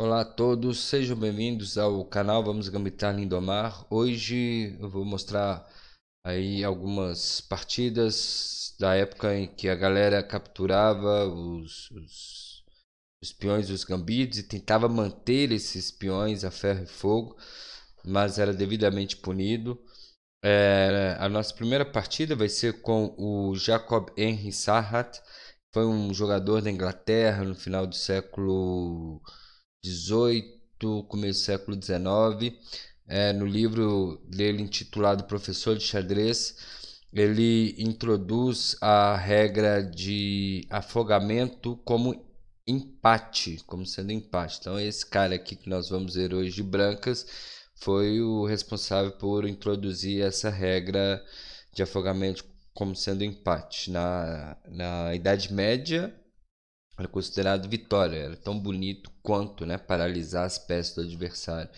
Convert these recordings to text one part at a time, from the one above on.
Olá a todos, sejam bem-vindos ao canal Vamos Gambitar Lindomar. Hoje eu vou mostrar aí algumas partidas da época em que a galera capturava os peões dos gambitos e tentava manter esses peões a ferro e fogo, mas era devidamente punido. A nossa primeira partida vai ser com o Jacob Henry Sarhat, foi um jogador da Inglaterra no final do século XVIII, começo do século XIX. No livro dele intitulado Professor de Xadrez, ele introduz a regra de afogamento como empate, como sendo empate. Então esse cara aqui que nós vamos ver hoje de brancas foi o responsável por introduzir essa regra de afogamento como sendo empate. Na Idade Média era considerado vitória, era tão bonito quanto, né, paralisar as peças do adversário.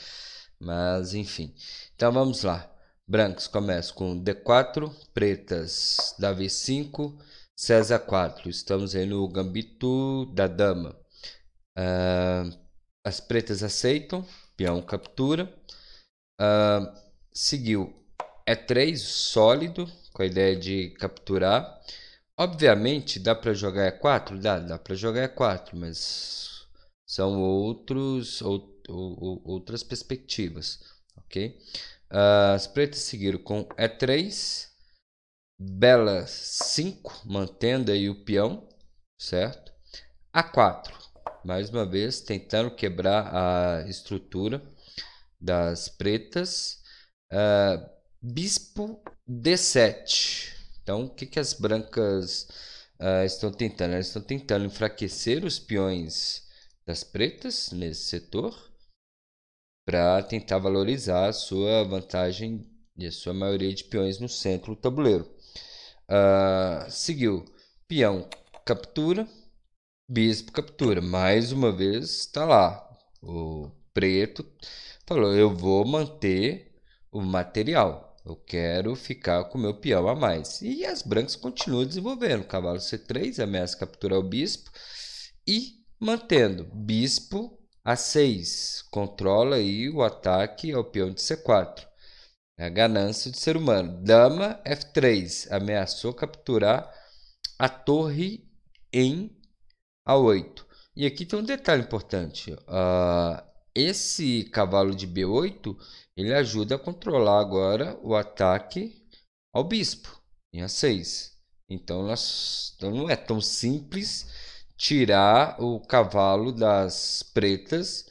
Mas enfim, então vamos lá. Brancos começam com D4, pretas dá V5, César 4. Estamos aí no gambito da dama. As pretas aceitam, peão captura. Seguiu E3 sólido, com a ideia de capturar. Obviamente dá para jogar E4? Dá para jogar E4, mas são outras perspectivas, ok? As pretas seguiram com E3, bela 5, mantendo aí o peão, certo? A4, mais uma vez tentando quebrar a estrutura das pretas. Bispo D7. Então, o que as brancas estão tentando? Elas estão tentando enfraquecer os peões das pretas nesse setor para tentar valorizar a sua vantagem e a sua maioria de peões no centro do tabuleiro. Seguiu peão captura, bispo captura. Mais uma vez está lá. O preto falou: eu vou manter o material. Eu quero ficar com o meu peão a mais. E as brancas continuam desenvolvendo. Cavalo C3 ameaça capturar o bispo. E mantendo bispo A6. Controla aí o ataque ao peão de C4. É a ganância do ser humano. Dama F3. Ameaçou capturar a torre em A8. E aqui tem um detalhe importante. Esse cavalo de B8, ele ajuda a controlar agora o ataque ao bispo em A6. Então não é tão simples tirar o cavalo das pretas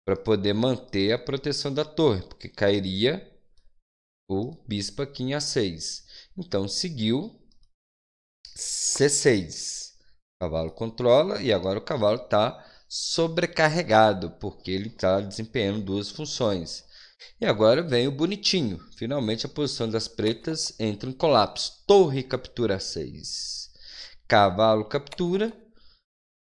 para poder manter a proteção da torre, porque cairia o bispo aqui em A6. Então seguiu C6. O cavalo controla e agora o cavalo está sobrecarregado, porque ele está desempenhando duas funções. E agora vem o bonitinho. Finalmente a posição das pretas entra em colapso. Torre captura 6. Cavalo captura.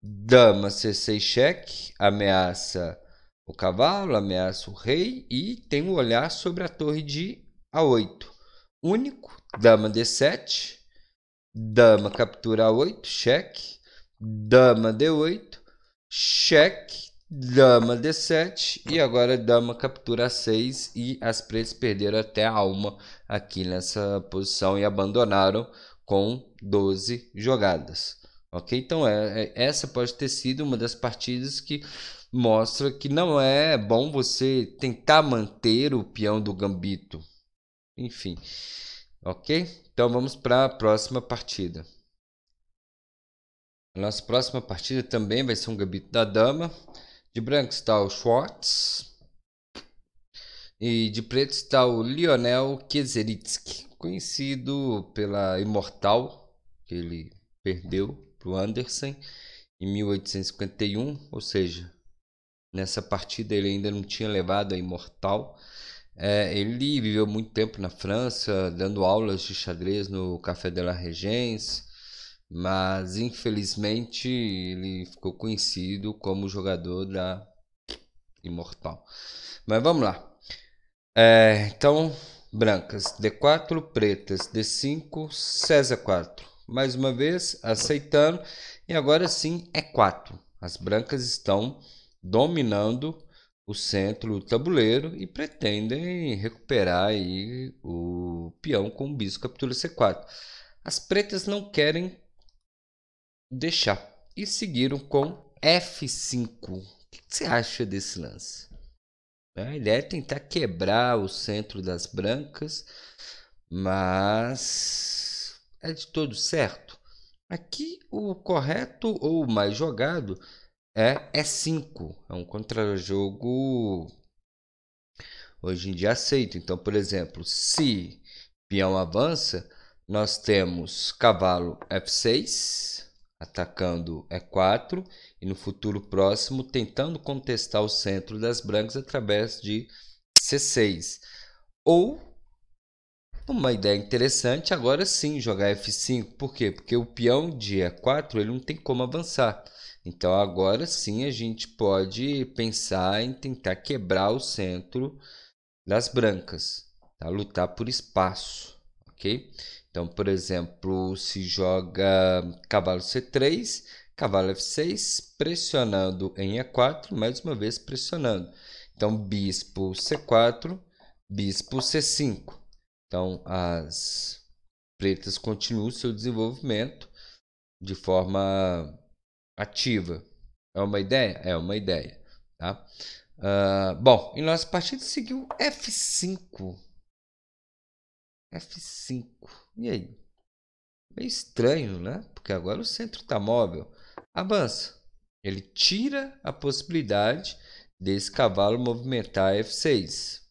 Dama C6 cheque. Ameaça o cavalo, ameaça o rei e tem um olhar sobre a torre de A8. Único. Dama D7. Dama captura A8, cheque. Dama D8, cheque. Dama D7 e agora dama captura A6 e as pretas perderam até a alma aqui nessa posição e abandonaram com 12 jogadas. Ok? Então essa pode ter sido uma das partidas que mostra que não é bom você tentar manter o peão do gambito. Enfim, ok? Então vamos para a próxima partida. A nossa próxima partida também vai ser um gambito da dama. De branco está o Schwartz. E de preto está o Lionel Kieseritzky, conhecido pela Imortal, que ele perdeu para o Anderson em 1851. Ou seja, nessa partida ele ainda não tinha levado a Imortal. Ele viveu muito tempo na França, dando aulas de xadrez no Café de la Régence, mas infelizmente ele ficou conhecido como jogador da Imortal. Mas vamos lá. Então, brancas D4, pretas D5, César 4. Mais uma vez, aceitando. E agora sim é 4. As brancas estão dominando o centro do tabuleiro e pretendem recuperar aí o peão com o bispo captura C4. As pretas não querem deixar e seguiram com F5. O que você acha desse lance? A ideia é tentar quebrar o centro das brancas, mas é de todo certo. Aqui o correto ou o mais jogado é E5. É um contrajogo hoje em dia aceito. Então, por exemplo, se peão avança, nós temos cavalo F6 atacando E4 e no futuro próximo tentando contestar o centro das brancas através de C6. Ou uma ideia interessante agora sim jogar F5. Por quê? Porque o peão de E4 ele não tem como avançar. Então agora sim a gente pode pensar em tentar quebrar o centro das brancas, tá? Lutar por espaço, ok? Então, por exemplo, se joga cavalo C3, cavalo F6, pressionando em E4, mais uma vez pressionando. Então, bispo C4, bispo C5. Então, as pretas continuam seu desenvolvimento de forma ativa. É uma ideia? É uma ideia, tá? Bom, e nossa partida seguiu F5. F5. E aí? Meio estranho, né? Porque agora o centro está móvel. Avança. Ele tira a possibilidade desse cavalo movimentar F6.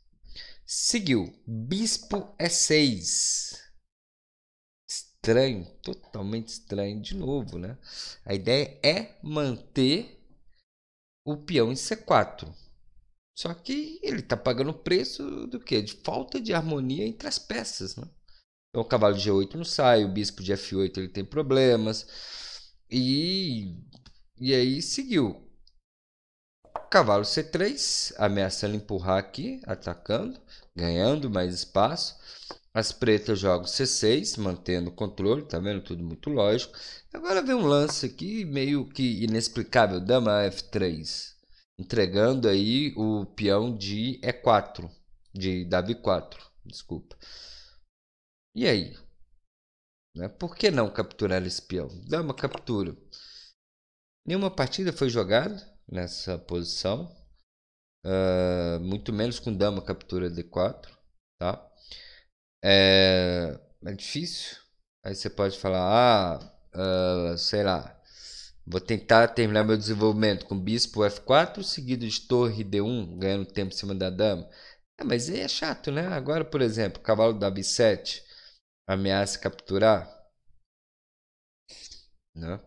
Seguiu. Bispo E6. Estranho, totalmente estranho de novo, né? A ideia é manter o peão em C4. Só que ele está pagando o preço do quê? De falta de harmonia entre as peças, né? Então o cavalo de G8 não sai, o bispo de F8 ele tem problemas. E aí seguiu. Cavalo C3, ameaçando empurrar aqui, atacando, ganhando mais espaço. As pretas jogam C6, mantendo o controle, tá vendo? Tudo muito lógico. Agora vem um lance aqui meio que inexplicável, dama F3, entregando aí o peão de E4, de Davi 4, desculpa. E aí? Né? Por que não capturar esse peão? Dama captura. Nenhuma partida foi jogada nessa posição, muito menos com dama captura D4, tá? É difícil. Aí você pode falar, sei lá, vou tentar terminar meu desenvolvimento com bispo F4 seguido de torre D1, ganhando tempo em cima da dama. Mas aí é chato, né? Agora, por exemplo, cavalo da B7 ameaça capturar, né?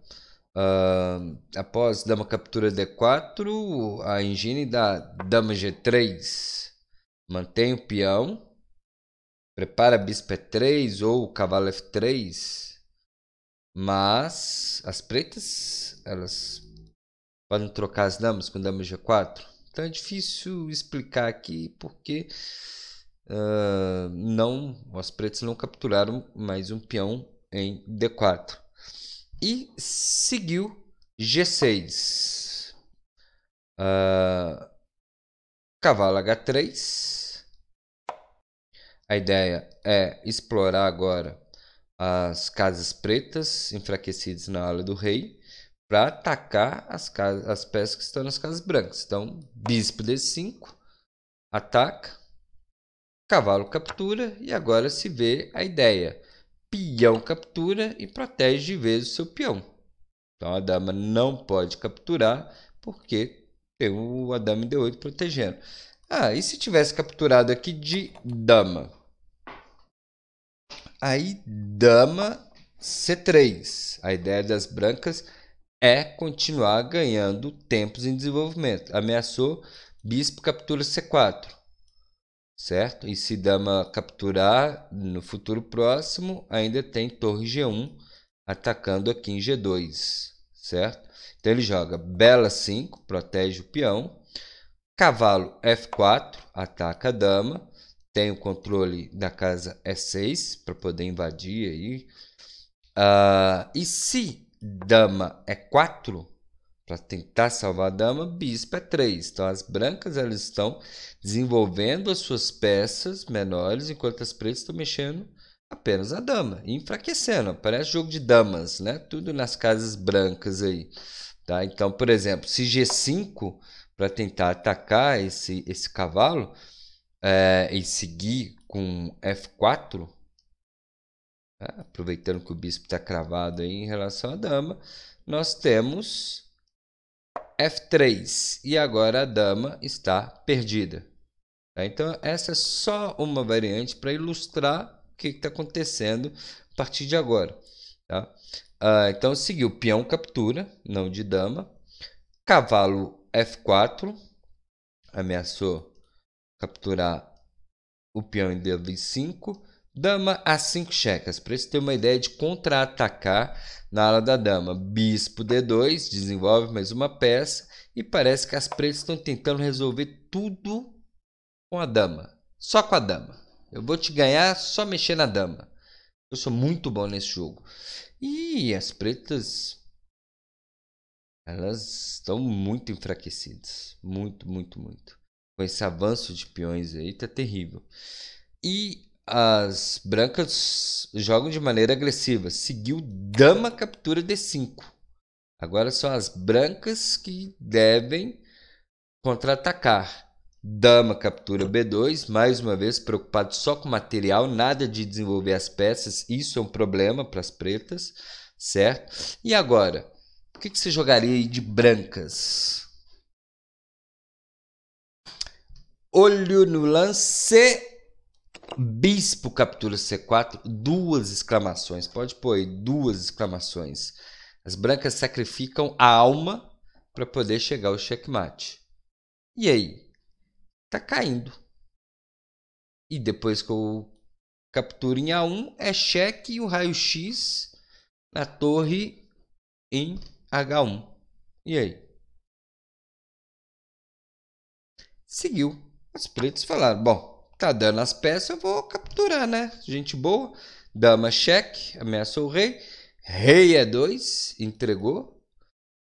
Após dama captura D4, a engine da dama G3 mantém o peão, prepara bispo E3 ou cavalo F3, mas as pretas elas podem trocar as damas com dama G4. Então é difícil explicar aqui porque não, as pretas não capturaram mais um peão em D4. E seguiu G6. Cavalo H3. A ideia é explorar agora as casas pretas enfraquecidas na ala do rei para atacar as peças que estão nas casas brancas. Então, bispo D5, ataca, cavalo captura e agora se vê a ideia. Peão captura e protege de vez o seu peão. Então a dama não pode capturar porque tem a dama em D8 protegendo. E se tivesse capturado aqui de dama? Aí dama C3. A ideia das brancas é continuar ganhando tempos em desenvolvimento. Ameaçou, bispo captura C4. Certo? E se dama capturar no futuro próximo, ainda tem torre G1 atacando aqui em G2, certo? Então ele joga bela 5, protege o peão, cavalo F4, ataca a dama, tem o controle da casa E6 para poder invadir aí. E se dama E4, para tentar salvar a dama, bispo é 3. Então as brancas elas estão desenvolvendo as suas peças menores, enquanto as pretas estão mexendo apenas a dama, e enfraquecendo. Parece jogo de damas, né? Tudo nas casas brancas aí. Tá? Então, por exemplo, se G5 para tentar atacar esse cavalo e seguir com F4, aproveitando que o bispo está cravado aí em relação à dama, nós temos F3 e agora a dama está perdida. Tá? Então essa é só uma variante para ilustrar o que está acontecendo a partir de agora. Tá? Então seguiu peão captura, não de dama, cavalo F4, ameaçou capturar o peão em D5, dama A5 checas, para você ter uma ideia de contra-atacar na ala da dama. Bispo D2, desenvolve mais uma peça e parece que as pretas estão tentando resolver tudo com a dama, só com a dama. Eu vou te ganhar só mexer na dama. Eu sou muito bom nesse jogo. E as pretas, elas estão muito enfraquecidas, muito. Com esse avanço de peões aí, tá terrível. E as brancas jogam de maneira agressiva. Seguiu dama captura D5. Agora são as brancas que devem contra-atacar. Dama captura B2. Mais uma vez preocupado só com material. Nada de desenvolver as peças. Isso é um problema para as pretas. Certo? E agora? O que você jogaria aí de brancas? Olho no lance. Bispo captura C4, 2 exclamações. Pode pôr aí 2 exclamações. As brancas sacrificam a alma para poder chegar ao checkmate. E aí? Tá caindo. E depois que eu capturo em A1, é cheque e o raio-x na torre em H1. E aí? Seguiu. Os pretos falaram, bom, tá dando as peças, eu vou capturar, né? Gente boa. Dama cheque, ameaçou o rei. Rei E2, entregou.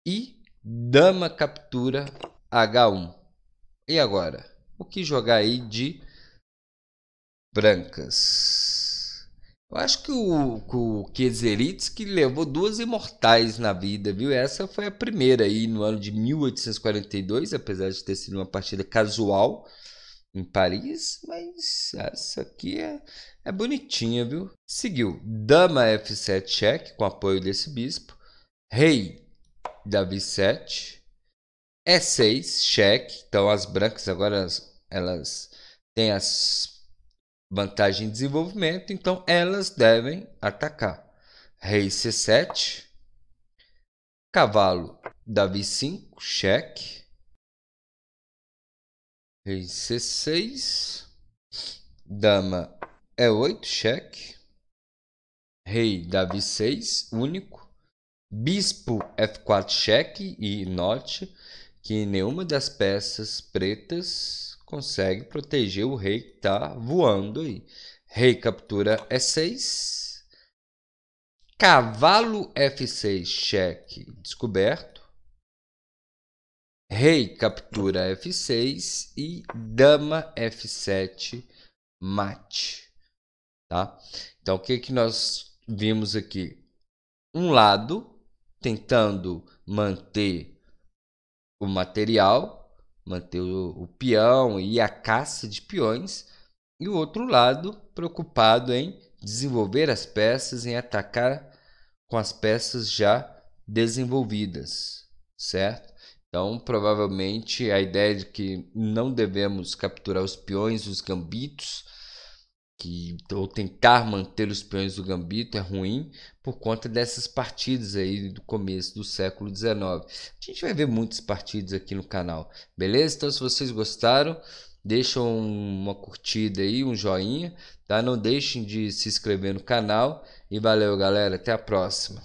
E dama captura H1. E agora? O que jogar aí de brancas? Eu acho que o Kieseritzky levou 2 imortais na vida, viu? Essa foi a primeira aí no ano de 1842, apesar de ter sido uma partida casual em Paris, mas essa aqui é bonitinha, viu? Seguiu dama F7 cheque com apoio desse bispo, rei Davi 7, E6 cheque. Então as brancas agora elas têm as vantagens de desenvolvimento, então elas devem atacar. Rei C7, cavalo Davi 5 cheque, rei C6, dama E8 cheque, rei Davi 6 único, bispo F4 cheque. E note que nenhuma das peças pretas consegue proteger o rei que está voando aí. Rei captura E6, cavalo F6 cheque descoberto, rei captura F6 e dama F7 mate. Tá? Então o que nós vimos aqui? Um lado tentando manter o material, manter o peão e a caça de peões, e o outro lado preocupado em desenvolver as peças, em atacar com as peças já desenvolvidas, certo? Então, provavelmente a ideia de que não devemos capturar os peões, os gambitos, ou tentar manter os peões do gambito é ruim por conta dessas partidas aí do começo do século XIX. A gente vai ver muitas partidas aqui no canal, beleza? Então se vocês gostaram, deixam uma curtida aí, um joinha, tá? Não deixem de se inscrever no canal e valeu galera, até a próxima.